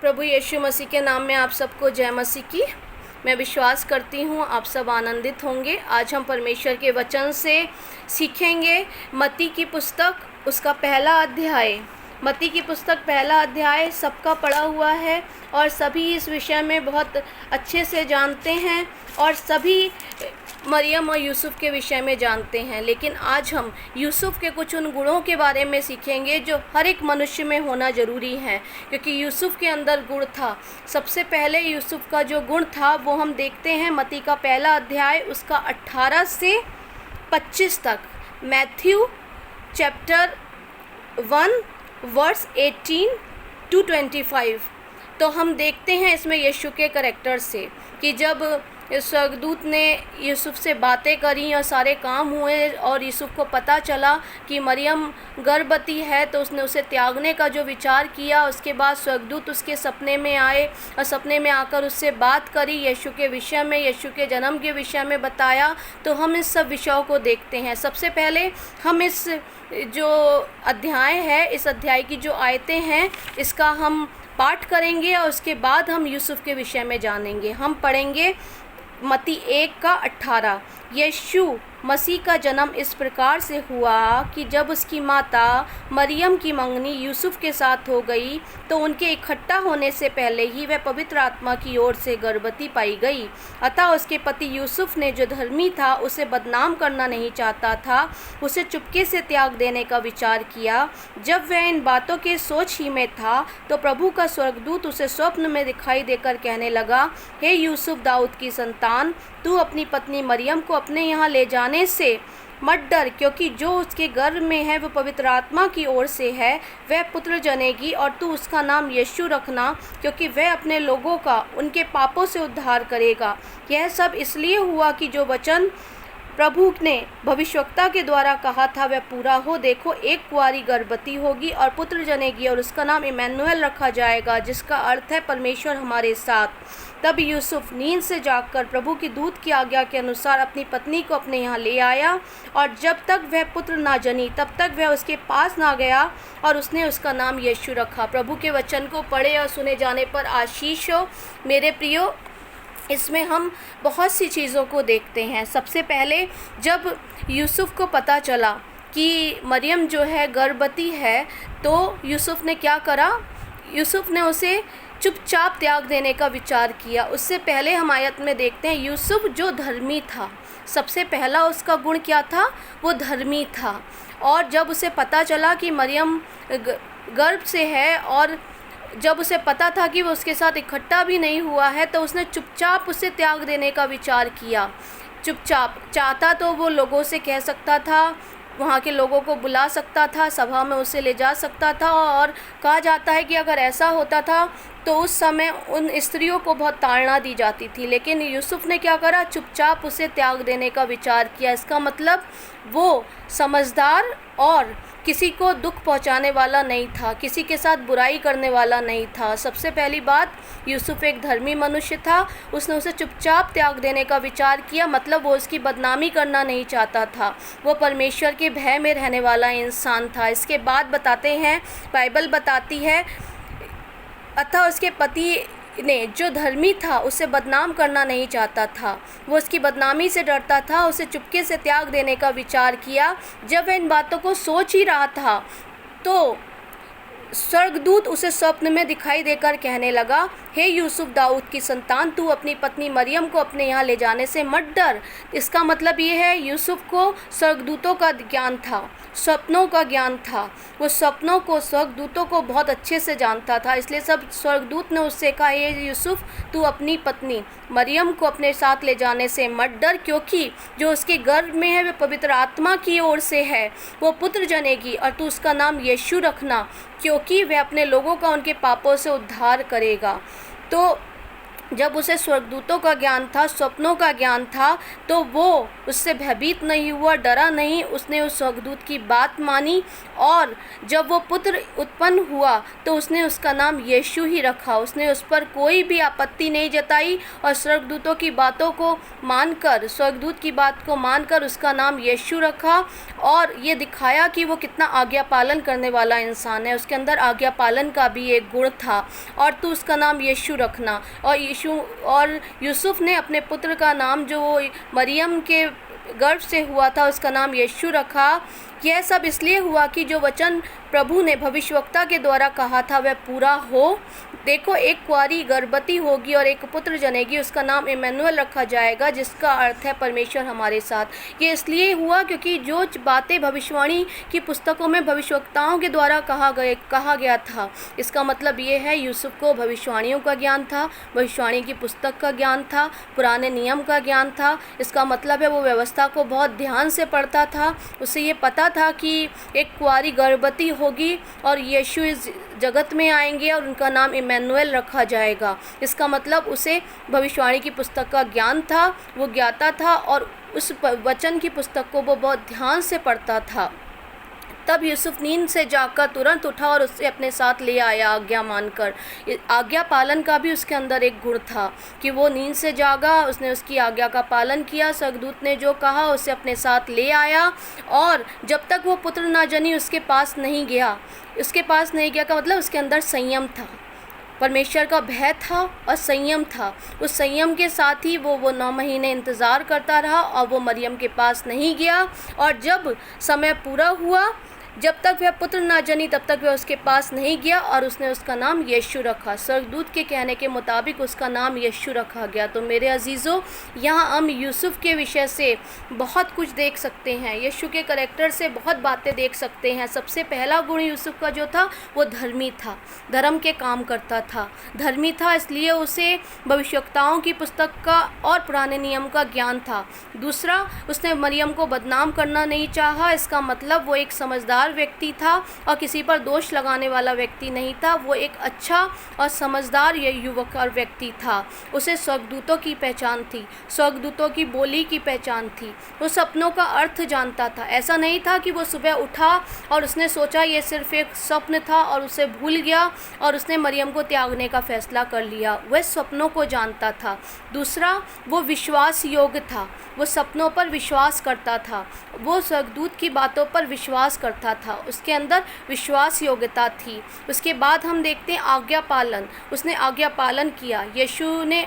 प्रभु यीशु मसीह के नाम में आप सबको जय मसीह की। मैं विश्वास करती हूँ आप सब आनंदित होंगे। आज हम परमेश्वर के वचन से सीखेंगे मत्ती की पुस्तक उसका पहला अध्याय। मत्ती की पुस्तक पहला अध्याय सबका पढ़ा हुआ है और सभी इस विषय में बहुत अच्छे से जानते हैं और सभी मरियम और यूसुफ के विषय में जानते हैं। लेकिन आज हम यूसुफ के कुछ उन गुणों के बारे में सीखेंगे जो हर एक मनुष्य में होना ज़रूरी है, क्योंकि यूसुफ के अंदर गुण था। सबसे पहले यूसुफ का जो गुण था वो हम देखते हैं मत्ती का पहला अध्याय उसका 18 से 25 तक। Matthew chapter 1 verse 18 to 25। तो हम देखते हैं इसमें यीशु के करैक्टर से कि जब स्वर्गदूत ने यूसुफ से बातें करी और सारे काम हुए और यूसुफ को पता चला कि मरियम गर्भवती है, तो उसने उसे त्यागने का जो विचार किया। उसके बाद स्वर्गदूत उसके सपने में आए और सपने में आकर उससे बात करी, यीशु के विषय में, यीशु के जन्म के विषय में बताया। तो हम इस सब विषयों को देखते हैं। सबसे पहले हम इस जो अध्याय है, इस अध्याय की जो आयतें हैं, इसका हम पाठ करेंगे और उसके बाद हम यूसुफ के विषय में जानेंगे। हम पढ़ेंगे मत्ती 1 का 18। यीशु मसीह का जन्म इस प्रकार से हुआ कि जब उसकी माता मरियम की मंगनी यूसुफ के साथ हो गई तो उनके इकट्ठा होने से पहले ही वह पवित्र आत्मा की ओर से गर्भवती पाई गई। अतः उसके पति यूसुफ ने, जो धर्मी था, उसे बदनाम करना नहीं चाहता था, उसे चुपके से त्याग देने का विचार किया। जब वह इन बातों के सोच ही में था तो प्रभु का स्वर्गदूत उसे स्वप्न में दिखाई देकर कहने लगा, हे यूसुफ, दाऊद की संतान, तू अपनी पत्नी मरियम को अपने यहाँ ले जाने से मत डर, क्योंकि जो उसके गर्भ में है वह पवित्र आत्मा की ओर से है। वह पुत्र जनेगी और तू उसका नाम यीशु रखना, क्योंकि वह अपने लोगों का उनके पापों से उद्धार करेगा। यह सब इसलिए हुआ कि जो वचन प्रभु ने भविष्यवक्ता के द्वारा कहा था वह पूरा हो। देखो, एक कुंवारी गर्भवती होगी और पुत्र जनेगी और उसका नाम इम्मानुएल रखा जाएगा, जिसका अर्थ है परमेश्वर हमारे साथ। तब यूसुफ नींद से जागकर प्रभु की दूत की आज्ञा के अनुसार अपनी पत्नी को अपने यहाँ ले आया, और जब तक वह पुत्र ना जनी तब तक वह उसके पास ना गया, और उसने उसका नाम यीशु रखा। प्रभु के वचन को पढ़े और सुने जाने पर आशीष हो। मेरे प्रियो, इसमें हम बहुत सी चीज़ों को देखते हैं। सबसे पहले जब यूसुफ को पता चला कि मरियम जो है गर्भवती है, तो यूसुफ ने क्या करा? यूसुफ ने उसे चुपचाप त्याग देने का विचार किया। उससे पहले हम आयत में देखते हैं यूसुफ जो धर्मी था। सबसे पहला उसका गुण क्या था? वो धर्मी था। और जब उसे पता चला कि मरियम गर्भ से है और जब उसे पता था कि वो उसके साथ इकट्ठा भी नहीं हुआ है, तो उसने चुपचाप उसे त्याग देने का विचार किया। चुपचाप चाहता तो वो लोगों से कह सकता था, वहाँ के लोगों को बुला सकता था, सभा में उसे ले जा सकता था, और कहा जाता है कि अगर ऐसा होता था तो उस समय उन स्त्रियों को बहुत ताड़ना दी जाती थी। लेकिन यूसुफ ने क्या करा? चुपचाप उसे त्याग देने का विचार किया। इसका मतलब वो समझदार और किसी को दुख पहुंचाने वाला नहीं था, किसी के साथ बुराई करने वाला नहीं था। सबसे पहली बात, यूसुफ एक धर्मी मनुष्य था। उसने उसे चुपचाप त्याग देने का विचार किया, मतलब वो उसकी बदनामी करना नहीं चाहता था। वो परमेश्वर के भय में रहने वाला इंसान था। इसके बाद बताते हैं, बाइबल बताती है, अतः उसके पति ने, जो धर्मी था, उसे बदनाम करना नहीं चाहता था। वो उसकी बदनामी से डरता था। उसे चुपके से त्याग देने का विचार किया। जब वह इन बातों को सोच ही रहा था तो स्वर्गदूत उसे स्वप्न में दिखाई देकर कहने लगा, हे यूसुफ, दाऊद की संतान, तू अपनी पत्नी मरियम को अपने यहाँ ले जाने से मत डर। इसका मतलब ये है, यूसुफ को स्वर्गदूतों का ज्ञान था, स्वप्नों का ज्ञान था। वो स्वप्नों को, स्वर्गदूतों को बहुत अच्छे से जानता था। इसलिए सब स्वर्गदूत ने उससे कहा, हे यूसुफ, तू अपनी पत्नी मरियम को अपने साथ ले जाने से मत डर, क्योंकि जो उसके गर्भ में है वह पवित्र आत्मा की ओर से है। वो पुत्र जनेगी और तू उसका नाम यीशु रखना, क्योंकि वह अपने लोगों का उनके पापों से उद्धार करेगा। तो जब उसे स्वर्गदूतों का ज्ञान था, स्वप्नों का ज्ञान था, तो वो उससे भयभीत नहीं हुआ, डरा नहीं। उसने उस स्वर्गदूत की बात मानी और जब वो पुत्र उत्पन्न हुआ तो उसने उसका नाम यीशु ही रखा। उसने उस पर कोई भी आपत्ति नहीं जताई और स्वर्गदूतों की बातों को मानकर, स्वर्गदूत की बात को मानकर उसका नाम यीशु रखा और ये दिखाया कि वो कितना आज्ञा पालन करने वाला इंसान है। उसके अंदर आज्ञा पालन का भी एक गुण था और तू उसका नाम यीशु रखना। और यूसुफ ने अपने पुत्र का नाम जो मरियम के गर्भ से हुआ था उसका नाम यीशु रखा। यह सब इसलिए हुआ कि जो वचन प्रभु ने भविष्यवक्ता के द्वारा कहा था वह पूरा हो। देखो, एक कुंवारी गर्भवती होगी और एक पुत्र जनेगी, उसका नाम इम्मानुएल रखा जाएगा, जिसका अर्थ है परमेश्वर हमारे साथ। ये इसलिए हुआ क्योंकि जो बातें भविष्यवाणी की पुस्तकों में भविष्यवक्ताओं के द्वारा कहा गया था, इसका मतलब ये है यूसुफ को भविष्यवाणियों का ज्ञान था, भविष्यवाणी की पुस्तक का ज्ञान था, पुराने नियम का ज्ञान था। इसका मतलब है वो व्यवस्था को बहुत ध्यान से पढ़ता था। उसे ये पता था कि एक कुंवारी गर्भवती होगी और यीशु इस जगत में आएंगे और उनका नाम इम्मानुएल रखा जाएगा। इसका मतलब उसे भविष्यवाणी की पुस्तक का ज्ञान था, वो ज्ञाता था और उस वचन की पुस्तक को वो बहुत ध्यान से पढ़ता था। तब यूसुफ नींद से जागकर तुरंत उठा और उसे अपने साथ ले आया आज्ञा मानकर। आज्ञा पालन का भी उसके अंदर एक गुण था कि वो नींद से जागा, उसने उसकी आज्ञा का पालन किया। स्वर्गदूत ने जो कहा उसे अपने साथ ले आया और जब तक वो पुत्र ना जनी उसके पास नहीं गया। उसके पास नहीं गया का मतलब उसके अंदर संयम था, परमेश्वर का भय था और संयम था। उस संयम के साथ ही वो 9 महीने इंतज़ार करता रहा और वो मरियम के पास नहीं गया। और जब समय पूरा हुआ, जब तक वह पुत्र ना जनी तब तक वह उसके पास नहीं गया और उसने उसका नाम यीशु रखा। स्वर्गदूत के कहने के मुताबिक उसका नाम यीशु रखा गया। तो मेरे अजीज़ों, यहाँ हम यूसुफ के विषय से बहुत कुछ देख सकते हैं, यीशु के करैक्टर से बहुत बातें देख सकते हैं। सबसे पहला गुण यूसुफ का जो था वो धर्मी था, धर्म के काम करता था। धर्मी था इसलिए उसे भविष्यवक्ताओं की पुस्तक का और पुराने नियम का ज्ञान था। दूसरा, उसने मरियम को बदनाम करना नहीं चाहा। इसका मतलब वो एक समझदार व्यक्ति था और किसी पर दोष लगाने वाला व्यक्ति नहीं था। वो एक अच्छा और समझदार युवक और व्यक्ति था। उसे स्वर्गदूतों की पहचान थी, स्वर्गदूतों की बोली की पहचान थी। वो सपनों का अर्थ जानता था। ऐसा नहीं था कि वो सुबह उठा और उसने सोचा ये सिर्फ एक स्वप्न था और उसे भूल गया और उसने मरियम को त्यागने का फैसला कर लिया। वह सपनों को जानता था। दूसरा, वो विश्वास योग्य था, वो सपनों पर विश्वास करता था, वो स्वर्गदूत की बातों पर विश्वास करता था, उसके अंदर विश्वास योग्यता थी। उसके बाद हम देखते हैं आज्ञा पालन। उसने आज्ञा पालन किया। यीशु ने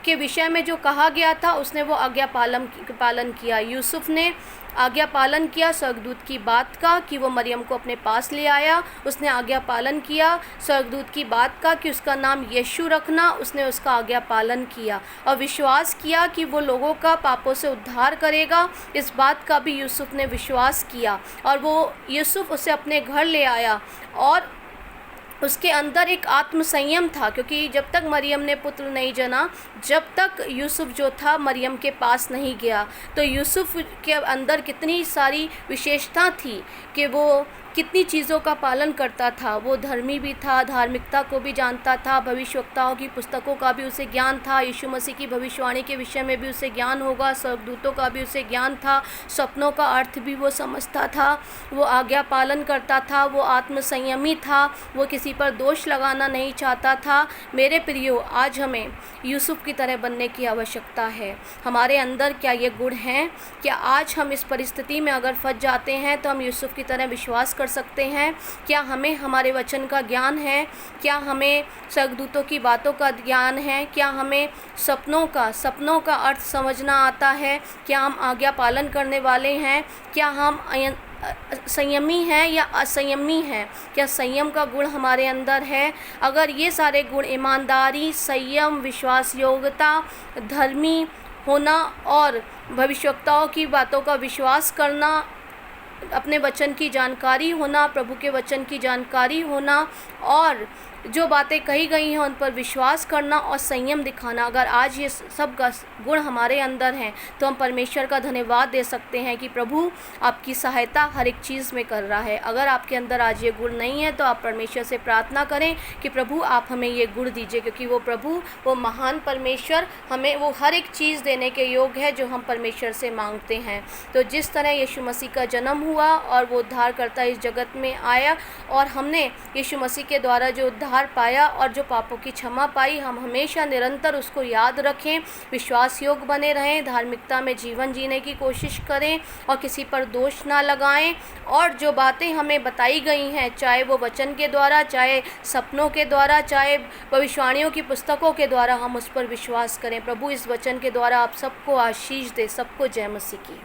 के विषय में जो कहा गया था उसने वो आज्ञा पालन किया। यूसुफ ने आज्ञा पालन किया स्वर्गदूत की बात का कि वो मरियम को अपने पास ले आया। उसने आज्ञा पालन किया स्वर्गदूत की बात का कि उसका नाम यीशु रखना। उसने उसका आज्ञा पालन किया और विश्वास किया कि वो लोगों का पापों से उद्धार करेगा। इस बात का भी यूसुफ ने विश्वास किया और वो यूसुफ उसे अपने घर ले आया और उसके अंदर एक आत्मसंयम था, क्योंकि जब तक मरियम ने पुत्र नहीं जना, जब तक यूसुफ जो था मरियम के पास नहीं गया, तो यूसुफ के अंदर कितनी सारी विशेषता थी कि वो कितनी चीज़ों का पालन करता था। वो धर्मी भी था, धार्मिकता को भी जानता था, भविष्यवक्ताओं की पुस्तकों का भी उसे ज्ञान था, यीशु मसीह की भविष्यवाणी के विषय में भी उसे ज्ञान होगा, स्वर्गदूतों का भी उसे ज्ञान था, सपनों का अर्थ भी वो समझता था, वो आज्ञा पालन करता था, वो आत्मसंयमी था, वो किसी पर दोष लगाना नहीं चाहता था। मेरे प्रियो, आज हमें यूसुफ की तरह बनने की आवश्यकता है। हमारे अंदर क्या ये गुण हैं? क्या आज हम इस परिस्थिति में अगर फंस जाते हैं तो हम यूसुफ की तरह विश्वास कर सकते हैं? क्या हमें हमारे वचन का ज्ञान है? क्या हमें स्वर्गदूतों की बातों का ज्ञान है? क्या हमें सपनों का अर्थ समझना आता है? क्या हम आज्ञा पालन करने वाले हैं? क्या हम संयमी हैं या असंयमी हैं? क्या संयम का गुण हमारे अंदर है? अगर ये सारे गुण, ईमानदारी, संयम, विश्वास योग्यता, धर्मी होना और भविष्यवक्ताओं की बातों का विश्वास करना, अपने वचन की जानकारी होना, प्रभु के वचन की जानकारी होना और जो बातें कही गई हैं उन पर विश्वास करना और संयम दिखाना। अगर आज ये सब गुण हमारे अंदर हैं तो हम परमेश्वर का धन्यवाद दे सकते हैं कि प्रभु आपकी सहायता हर एक चीज़ में कर रहा है। अगर आपके अंदर आज ये गुण नहीं है तो आप परमेश्वर से प्रार्थना करें कि प्रभु आप हमें ये गुण दीजिए, क्योंकि वो प्रभु, वो महान परमेश्वर हमें वो हर एक चीज़ देने के योग्य है जो हम परमेश्वर से मांगते हैं। तो जिस तरह यीशु मसीह का जन्म हुआ और वो उद्धारकर्ता इस जगत में आया और हमने यीशु मसीह के द्वारा जो उद्धार पाया और जो पापों की क्षमा पाई, हम हमेशा निरंतर उसको याद रखें, विश्वास योग्य बने रहें, धार्मिकता में जीवन जीने की कोशिश करें और किसी पर दोष ना लगाएं। और जो बातें हमें बताई गई हैं, चाहे वो वचन के द्वारा, चाहे सपनों के द्वारा, चाहे भविष्यवाणियों की पुस्तकों के द्वारा, हम उस पर विश्वास करें। प्रभु इस वचन के द्वारा आप सबको आशीष दे। सबको जय मसीह की।